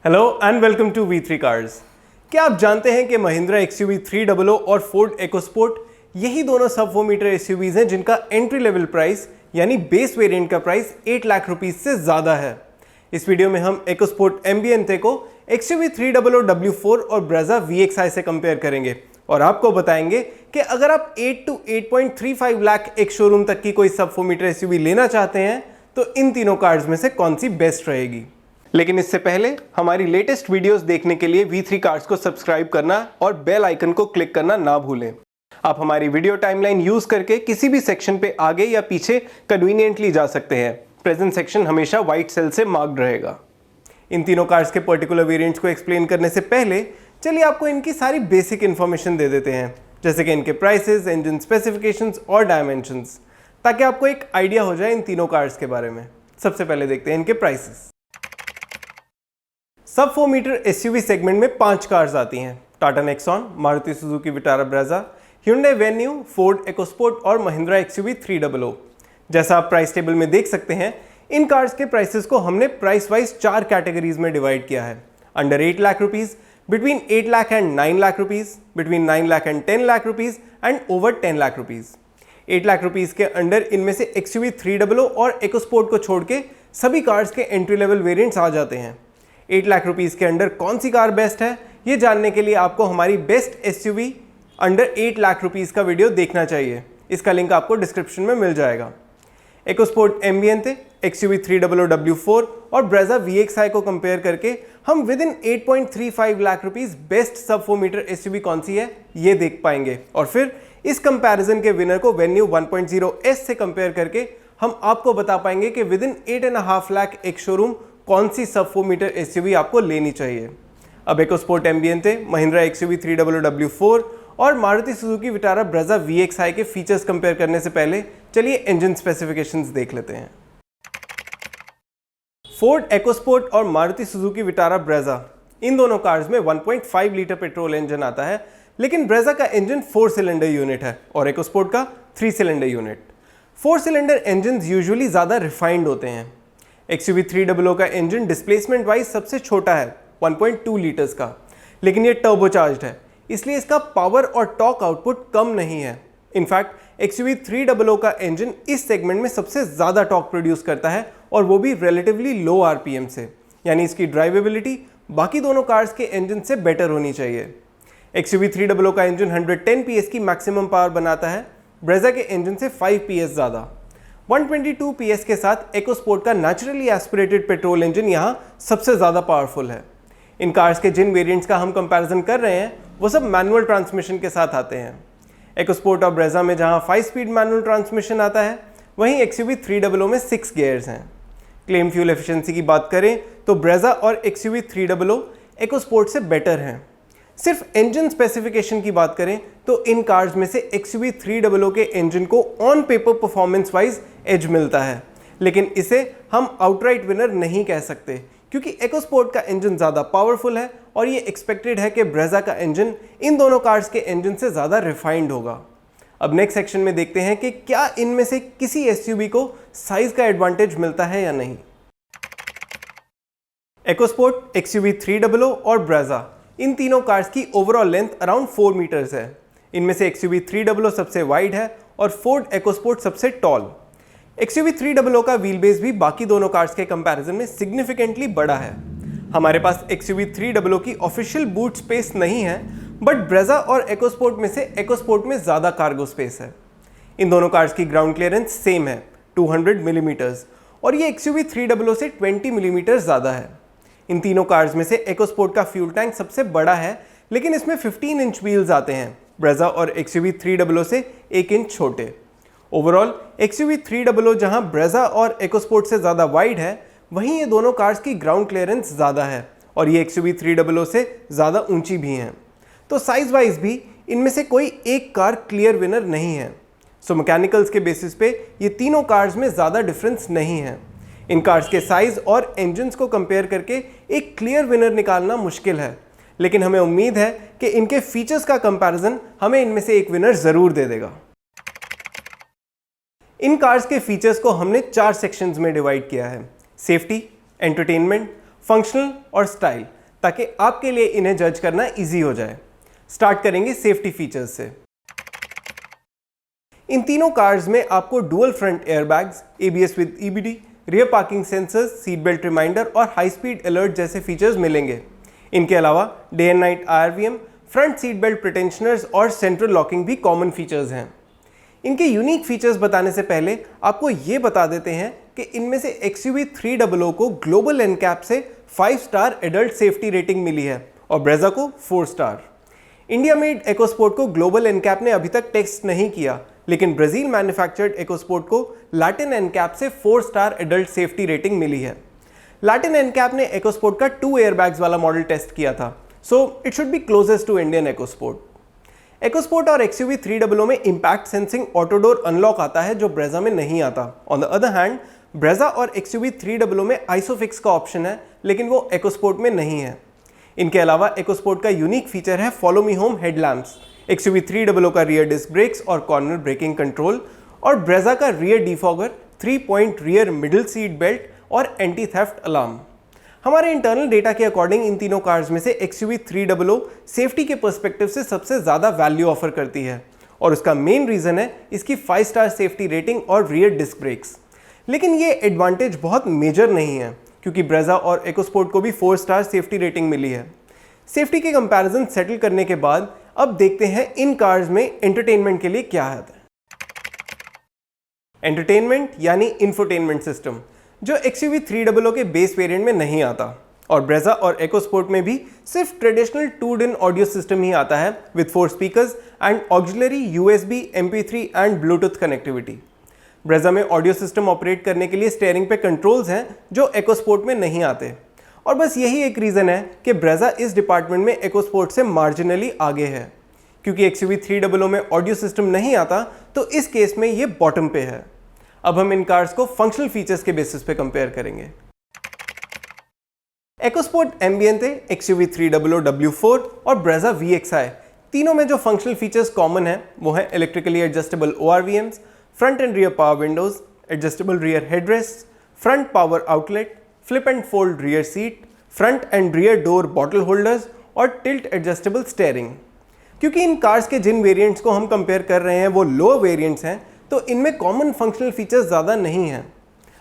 Hello and welcome to V3 cars. क्या आप जानते हैं कि महिंद्रा XUV 300 और फोर्ड EcoSport यही दोनों सब 4 मीटर SUVs हैं जिनका एंट्री लेवल प्राइस यानी बेस वेरिएंट का प्राइस 8 लाख रुपीस से ज़्यादा है। इस वीडियो में हम EcoSport Ambiente को XUV 300 W4 और Brezza VXi से कंपेयर करेंगे और आपको बताएंगे कि अगर आप 8 to 8.35 लाख एक शोरूम तक की कोई सब 4 मीटर SUV लेना चाहते हैं तो इन तीनों कार्स में से कौन सी बेस्ट रहेगी। लेकिन इससे पहले हमारी लेटेस्ट वीडियोस देखने के लिए V3 कार्स को सब्सक्राइब करना और बेल आइकन को क्लिक करना ना भूलें। आप हमारी वीडियो टाइमलाइन यूज करके किसी भी सेक्शन पे आगे या पीछे कन्वीनियंटली जा सकते हैं। प्रेजेंट सेक्शन हमेशा व्हाइट सेल से मार्क्ड रहेगा। इन तीनों कार्स के पर्टिकुलर वेरिएंट्स को एक्सप्लेन करने से पहले चलिए आपको इनकी सारी बेसिक इन्फॉर्मेशन दे देते हैं, जैसे कि इनके प्राइसेस, इंजन स्पेसिफिकेशंस और डायमेंशंस, ताकि आपको एक आइडिया हो जाए इन तीनों कार्स के बारे में। सबसे पहले देखते हैं इनके प्राइसेस। सब 4 मीटर SUV सेगमेंट में 5 कार्स आती हैं: Tata Nexon, Maruti Suzuki Vitara Brezza, Hyundai venue, Ford EcoSport और महिंद्रा XUV 300। जैसा आप प्राइस टेबल में देख सकते हैं, इन कार्स के प्राइसेस को हमने प्राइस वाइज 4 कैटेगरीज में डिवाइड किया है: under 8 lakh rupees, between 8 lakh and 9 lakh rupees, between 9 lakh and 10 lakh rupees and over 10 lakh rupees. 8 lakh rupees के अंडर इनमें से XUV 300 और EcoSport को छोड़ के सभी कार्स के एंट्री लेवल वेरिएंट्स आ जाते हैं। 8 लाख रुपीस के अंडर कौन सी कार बेस्ट है, ये जानने के लिए आपको हमारी best SUV under 8 lakh rupees का वीडियो देखना चाहिए। इसका लिंक आपको डिस्क्रिप्शन में मिल जाएगा। EcoSport Ambiente, XUV 300 W4 और Brezza VXi को कंपेयर करके हम with in 8.35 lakh rupees best सब 4 मीटर SUV कौन सी है ये देख पाएंगे, और फिर इस कंपैरिजन के विनर को वेन्यू 1.0S से कंपेयर करके हम आपको बता पाएंगे कि विद इन 8.5 लाख एक शोरूम कौन सी सब 4 मीटर SUV आपको लेनी चाहिए। अब EcoSport Ambiente, Mahindra XUV 300 W4 और Maruti Suzuki Vitara Brezza VXi के फीचर्स कंपेयर करने से पहले चलिए इंजन स्पेसिफिकेशंस देख लेते हैं। फोर्ड EcoSport और मारुति सुजुकी विटारा ब्रेजा, इन दोनों कार्स में 1.5 लीटर पेट्रोल इंजन आता है, लेकिन ब्रेजा का इंजन 4 सिलेंडर यूनिट है और EcoSport का 3 cylinder unit. 4 cylinder engine usually ज़्यादा रिफाइंड होते हैं। XUV 300 का इंजन डिस्प्लेसमेंट वाइज सबसे छोटा है, 1.2 लीटर्स का, लेकिन ये टर्बोचार्ज्ड है, इसलिए इसका पावर और टॉर्क आउटपुट कम नहीं है। इनफैक्ट XUV 300 का इंजन इस सेगमेंट में सबसे ज़्यादा टॉर्क प्रोड्यूस करता है, और वो भी रिलेटिवली लो RPM से, यानी इसकी ड्राइवेबिलिटी बाकी दोनों कार्स के इंजन से बेटर होनी चाहिए। XUV 300 का इंजन 110 PS की मैक्सिमम पावर बनाता है, ब्रेजा के इंजन से 5 PS ज़्यादा। 122 PS के साथ EcoSport का नेचुरली एस्पिरेटेड पेट्रोल इंजन यहाँ सबसे ज़्यादा पावरफुल है। इन कार्स के जिन वेरिएंट्स का हम कंपैरिजन कर रहे हैं वो सब मैनुअल ट्रांसमिशन के साथ आते हैं। EcoSport और ब्रेजा में जहाँ 5 स्पीड मैनुअल ट्रांसमिशन आता है, वहीं XUV 300 में 6 गियर्स हैं। क्लेम फ्यूल एफिशिएंसी की बात करें तो ब्रेजा और XUV 300 EcoSport से बेटर हैं। सिर्फ इंजन स्पेसिफिकेशन की बात करें तो इन कार्स में से XUV 300 के इंजन को on paper performance wise as मिलता है, लेकिन इसे हम आउटराइट विनर नहीं कह सकते, क्योंकि EcoSport का इंजन ज़्यादा पावरफुल है और ये एक्सपेक्टेड है कि ब्रेजा का इंजन इन दोनों कार्स के इंजन से ज़्यादा रिफाइंड होगा। अब नेक्स्ट सेक्शन में देखते हैं कि क्या इनमें से किसी SUV को साइज का एडवांटेज मिलता है या नहीं। EcoSport, XUV 300 और ब्रेजा, इन तीनों कार्स की ओवरऑल लेंथ अराउंड 4 मीटर्स है। इनमें से XUV 300 सबसे वाइड है और फोर्ड EcoSport सबसे टॉल। XUV 300 का व्हील बेस भी बाकी दोनों कार्स के कंपैरिजन में सिग्निफिकेंटली बड़ा है। हमारे पास XUV 300 की ऑफिशियल बूट स्पेस नहीं है, बट ब्रेजा और EcoSport में से EcoSport में ज़्यादा कार्गो स्पेस है। इन दोनों कार्स की ग्राउंड क्लियरेंस सेम है, 200 मिलीमीटर्स, और ये XUV 300 से 20 मिलीमीटर ज़्यादा है। इन तीनों कार्स में से EcoSport का फ्यूल टैंक सबसे बड़ा है, लेकिन इसमें 15 इंच व्हील्स आते हैं, ब्रेजा और XUV 300 से 1 इंच छोटे। ओवरऑल XUV 300 जहां ब्रेजा और EcoSport से ज़्यादा वाइड है, वहीं ये दोनों कार्स की ग्राउंड क्लियरेंस ज़्यादा है और ये XUV 300 से ज़्यादा ऊंची भी हैं। तो साइज वाइज भी इनमें से कोई एक कार क्लियर विनर नहीं है। सो मैकेनिकल्स के बेसिस पे ये तीनों कार्स में ज़्यादा डिफरेंस नहीं है। इन कार्स के साइज और इंजन्स को कंपेयर करके एक क्लियर विनर निकालना मुश्किल है, लेकिन हमें उम्मीद है कि इनके फीचर्स का कंपैरिजन हमें इनमें से एक विनर ज़रूर दे देगा। इन कार्स के फीचर्स को हमने 4 सेक्शंस में डिवाइड किया है: सेफ्टी, एंटरटेनमेंट, फंक्शनल और स्टाइल, ताकि आपके लिए इन्हें जज करना इजी हो जाए। स्टार्ट करेंगे सेफ्टी फीचर्स से। इन तीनों कार्स में आपको dual front airbags, ABS with EBD, rear parking sensors, seat belt reminder और हाई स्पीड अलर्ट जैसे फीचर्स मिलेंगे। इनके अलावा day and night IRVM, front seat belt pretensioners और सेंट्रल लॉकिंग भी कॉमन फीचर्स हैं। इनके यूनिक फीचर्स बताने से पहले आपको ये बता देते हैं कि इनमें से XUV 300 को ग्लोबल NCAP से 5 स्टार एडल्ट सेफ्टी रेटिंग मिली है और ब्रेजा को 4 स्टार। इंडिया मेड EcoSport को ग्लोबल NCAP ने अभी तक टेस्ट नहीं किया, लेकिन ब्राजील मैन्युफैक्चर्ड EcoSport को लैटिन NCAP से 4 स्टार एडल्ट सेफ्टी रेटिंग मिली है। लैटिन NCAP ने EcoSport का 2 एयरबैग्स वाला मॉडल टेस्ट किया था, so it should be closest to Indian EcoSport। EcoSport और XUV 300 में impact sensing auto door unlock आता है, जो ब्रेजा में नहीं आता। On the other hand, Brezza और XUV 300 में आइसोफिक्स का ऑप्शन है, लेकिन वो EcoSport में नहीं है। इनके अलावा EcoSport का यूनिक फीचर है follow me home headlamps, XUV 300 का रियर डिस्क ब्रेक्स और कॉर्नर ब्रेकिंग कंट्रोल, और ब्रेजा का rear defogger, 3 point rear middle seat belt और एंटी थेफ्ट अलार्म। हमारे इंटरनल डेटा के अकॉर्डिंग इन तीनों कार्स में से XUV 300 सेफ्टी के पर्सपेक्टिव से सबसे ज़्यादा वैल्यू ऑफर करती है, और उसका मेन रीज़न है इसकी 5 स्टार सेफ्टी रेटिंग और रियर डिस्क ब्रेक्स। लेकिन ये एडवांटेज बहुत मेजर नहीं है, क्योंकि ब्रेजा और EcoSport को भी 4 स्टार सेफ्टी रेटिंग मिली है। सेफ्टी के कंपैरिजन सेटल करने के बाद अब देखते हैं इन कार्स में एंटरटेनमेंट के लिए क्या है। एंटरटेनमेंट यानी इंफोटेनमेंट सिस्टम, जो XUV 300 के बेस वेरिएंट में नहीं आता, और ब्रेजा और EcoSport में भी सिर्फ ट्रेडिशनल 2-DIN ऑडियो सिस्टम ही आता है with 4 speakers and auxiliary USB, MP3 and Bluetooth connectivity. Brezza में ऑडियो सिस्टम ऑपरेट करने के लिए स्टीयरिंग पे कंट्रोल्स हैं, जो EcoSport में नहीं आते, और बस यही एक रीज़न है कि ब्रेजा इस डिपार्टमेंट में EcoSport से मार्जिनली आगे है। क्योंकि XUV 300 में ऑडियो सिस्टम नहीं आता, तो इस केस में ये बॉटम पे है। अब हम इन कार्स को फंक्शनल फीचर्स के बेसिस पे कंपेयर करेंगे। EcoSport Ambiente, XUV 300 W4 और ब्रेजा VXI, तीनों में जो फंक्शनल फीचर्स कॉमन है वो है electrically adjustable ORVMs, front end rear power Windows, adjustable rear headrest, front power outlet, flip and fold rear seat, front end rear door bottle holders और tilt adjustable steering. क्योंकि इन cars के जिन variants को हम compare कर रहे हैं वो लो variants हैं, तो इनमें कॉमन फंक्शनल फीचर्स ज़्यादा नहीं हैं।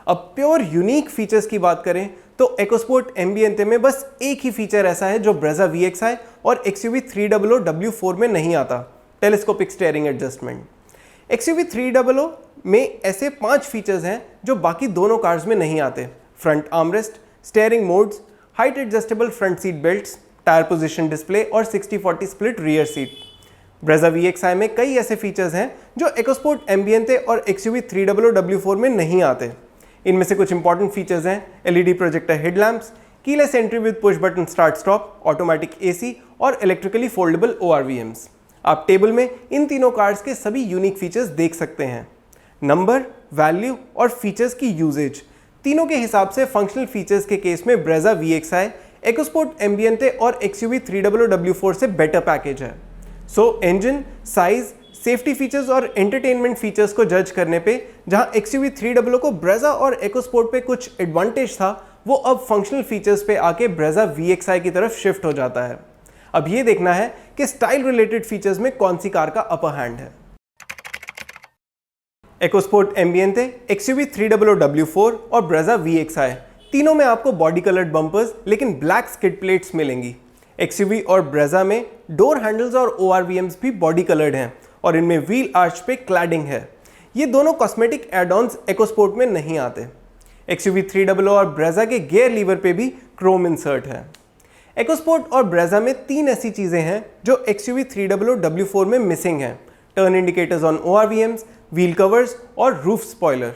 अब प्योर यूनिक फीचर्स की बात करें तो EcoSport Ambiente में बस एक ही फीचर ऐसा है जो ब्रेजा VXI और XUV 300 W4 में नहीं आता, टेलीस्कोपिक स्टीयरिंग एडजस्टमेंट। XUV 300 में ऐसे 5 फीचर्स हैं जो बाकी दोनों कार्स में नहीं आते। Front armrest, steering modes, height adjustable front seat belts, tyre position display और 60-40 split rear seat. Brezza VXI में कई ऐसे फीचर्स हैं जो EcoSport Ambiente और XUV 300 W4 में नहीं आते। इनमें से कुछ इंपॉर्टेंट फीचर्स हैं LED projector headlamps, keyless entry with push button start stop, automatic AC और इलेक्ट्रिकली फोल्डेबल ORVMs। आप टेबल में इन तीनों कार्स के सभी यूनिक फीचर्स देख सकते हैं। नंबर, वैल्यू और फीचर्स की यूजेज, तीनों के हिसाब से फंक्शनल फीचर्स के केस में ब्रेजा VXI, EcoSport Ambiente और XUV 300 W4 से बेटर पैकेज है। सो इंजन, साइज, सेफ्टी फीचर्स और एंटरटेनमेंट फीचर्स को जज करने पे जहां XUV 300 को ब्रेजा और EcoSport पे कुछ एडवांटेज था, वो अब फंक्शनल फीचर्स पे आके ब्रेजा VXI की तरफ शिफ्ट हो जाता है। अब ये देखना है कि स्टाइल रिलेटेड फीचर्स में कौन सी कार का अपर हैंड है। EcoSport Ambiente, XUV 300 W4 और ब्रेजा VXI, तीनों में आपको बॉडी कलर्ड बम्पर्स लेकिन ब्लैक स्किड प्लेट्स मिलेंगी। XUV और ब्रेजा में डोर हैंडल्स और ORVMs भी बॉडी कलर्ड हैं और इनमें व्हील आर्च पे क्लैडिंग है। ये दोनों कॉस्मेटिक एड-ऑन्स EcoSport में नहीं आते। XUV 300 और ब्रेजा के गियर लीवर पे भी क्रोम इंसर्ट है। EcoSport और ब्रेजा में 3 ऐसी चीज़ें हैं जो XUV 300 W4 में मिसिंग हैं: turn indicators on ORVMs, wheel covers और रूफ स्पॉइलर।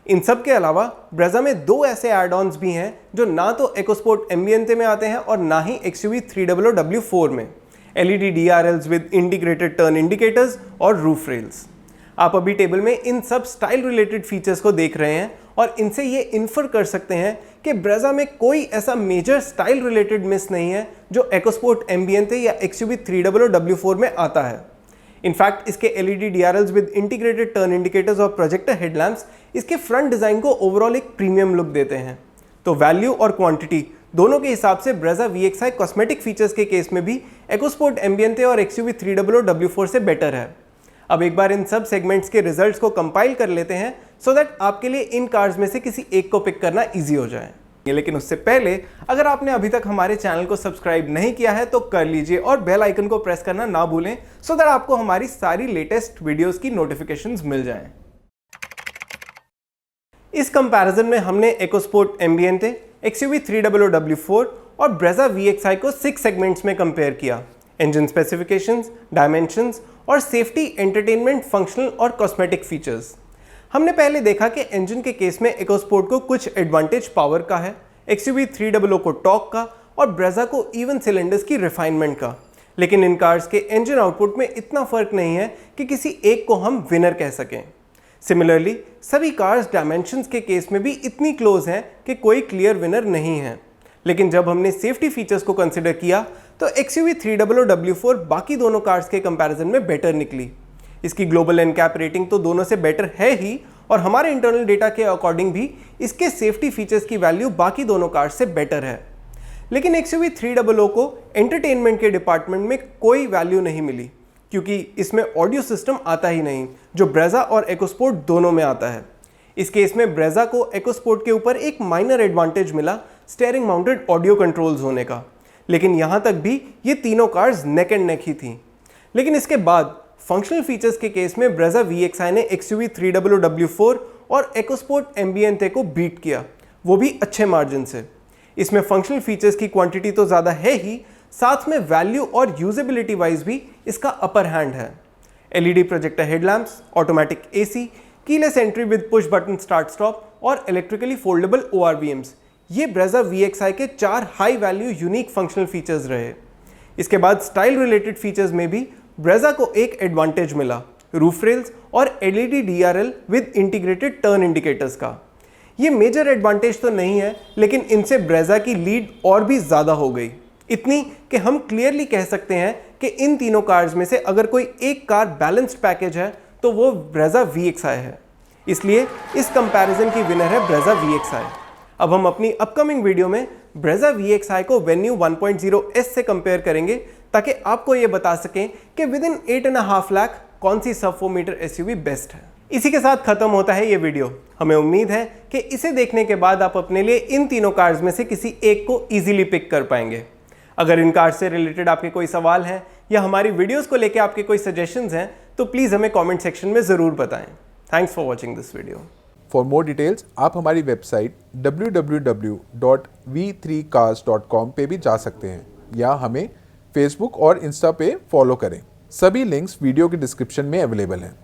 इन सब के अलावा ब्रेजा में 2 ऐसे एड-ऑन्स भी हैं जो ना तो EcoSport Ambiente में आते हैं और ना ही XUV 300 W4 में: LED DRLs with integrated turn indicators और रूफ रेल्स। आप अभी टेबल में इन सब स्टाइल रिलेटेड फीचर्स को देख रहे हैं और इनसे ये इन्फर कर सकते हैं कि ब्रेजा में कोई ऐसा मेजर स्टाइल रिलेटेड मिस नहीं है जो EcoSport Ambiente या XUV 300 W4 में आता है। इनफैक्ट इसके LED DRLs with integrated turn indicators और प्रोजेक्टर हेडलैम्प्स इसके फ्रंट डिज़ाइन को ओवरऑल एक प्रीमियम लुक देते हैं। तो वैल्यू और क्वांटिटी दोनों के हिसाब से ब्रेजा VXi कॉस्मेटिक फीचर्स के केस में भी EcoSport Ambiente और XUV 300 W4 से बेटर है। अब एक बार इन सब सेगमेंट्स के रिजल्ट्स को कंपाइल कर लेते हैं सो दैट आपके लिए इन कार्स में से किसी एक को पिक करना ईजी हो जाए। लेकिन उससे पहले अगर आपने अभी तक हमारे चैनल को सब्सक्राइब नहीं किया है तो कर लीजिए और बेल आइकन को प्रेस करना ना भूलें सो दैट आपको हमारी सारी लेटेस्ट वीडियोस की नोटिफिकेशंस मिल जाएं। इस कंपैरिजन में हमने EcoSport Ambiente, XUV 300 W4 और Brezza VXi को 6 सेगमेंट्स में कंपेयर किया। इंजन स्पेसिफिकेशंस, डायमेंशंस और सेफ्टी, एंटरटेनमेंट, फंक्शनल और कॉस्मेटिक फीचर्स। हमने पहले देखा कि इंजन के केस में EcoSport को कुछ एडवांटेज पावर का है, XUV 300 को टॉर्क का और Brezza को इवन सिलेंडर्स की रिफाइनमेंट का। लेकिन इन कार्स के इंजन आउटपुट में इतना फर्क नहीं है कि किसी एक को हम विनर कह सकें। सिमिलरली सभी कार्स डायमेंशंस के केस में भी इतनी क्लोज हैं कि कोई क्लियर विनर नहीं है। लेकिन जब हमने सेफ्टी फीचर्स को कंसिडर किया तो XUV 300 W4 बाकी दोनों कार्स के कंपैरिजन में बेटर निकली। इसकी ग्लोबल एनकैप रेटिंग तो दोनों से बेटर है ही और हमारे इंटरनल डेटा के अकॉर्डिंग भी इसके सेफ्टी फीचर्स की वैल्यू बाकी दोनों कार्स से बेटर है। लेकिन XUV 300 को एंटरटेनमेंट के डिपार्टमेंट में कोई वैल्यू नहीं मिली क्योंकि इसमें ऑडियो सिस्टम आता ही नहीं जो Brezza और EcoSport दोनों में आता है। इस केस में Brezza को EcoSport के ऊपर एक माइनर एडवांटेज मिला स्टीयरिंग माउंटेड ऑडियो कंट्रोल्स होने का, लेकिन यहाँ तक भी ये तीनों कार्स नेक एंड नेक ही थी। लेकिन इसके बाद फंक्शनल फीचर्स के केस में Brezza VXi ने XUV 300 W4 और EcoSport Ambiente को बीट किया, वो भी अच्छे मार्जिन से। इसमें फंक्शनल फीचर्स की क्वांटिटी तो ज़्यादा है ही, साथ में वैल्यू और यूजेबिलिटी वाइज भी इसका अपर हैंड है। LED projector headlamps, automatic AC, keyless entry with push button start stop और इलेक्ट्रिकली फोल्डेबल ORVMs, ये Brezza VXi के 4 high value unique functional features रहे। इसके बाद स्टाइल रिलेटेड फीचर्स में भी Brezza को एक एडवांटेज मिला, रूफ रेल्स और LED DRL with integrated turn indicators का। ये मेजर एडवांटेज तो नहीं है, लेकिन इनसे Brezza की लीड और भी ज़्यादा हो गई, इतनी कि हम क्लियरली कह सकते हैं कि इन तीनों कार्स में से अगर कोई एक कार बैलेंस्ड पैकेज है तो वो Brezza VXi है। इसलिए इस कंपैरिजन की विनर है Brezza VXi। अब हम अपनी अपकमिंग वीडियो में Brezza VXi को Venue 1.0S से कंपेयर करेंगे ताकि आपको ये बता सकें कि विद इन 8.5 लाख कौन सी सब 4 मीटर SUV बेस्ट है। इसी के साथ खत्म होता है ये वीडियो। हमें उम्मीद है कि इसे देखने के बाद आप अपने लिए इन तीनों कार्स में से किसी एक को इजीली पिक कर पाएंगे। अगर इन कार्स से रिलेटेड आपके कोई सवाल हैं या हमारी वीडियोस को लेके आपके कोई सजेशंस हैं तो प्लीज़ हमें कमेंट सेक्शन में ज़रूर बताएं। Thanks for watching this video. For more details आप हमारी वेबसाइट www.v3cars.com पे भी जा सकते हैं या हमें फेसबुक और इंस्टा पे फॉलो करें। सभी लिंक्स वीडियो के डिस्क्रिप्शन में अवेलेबल हैं।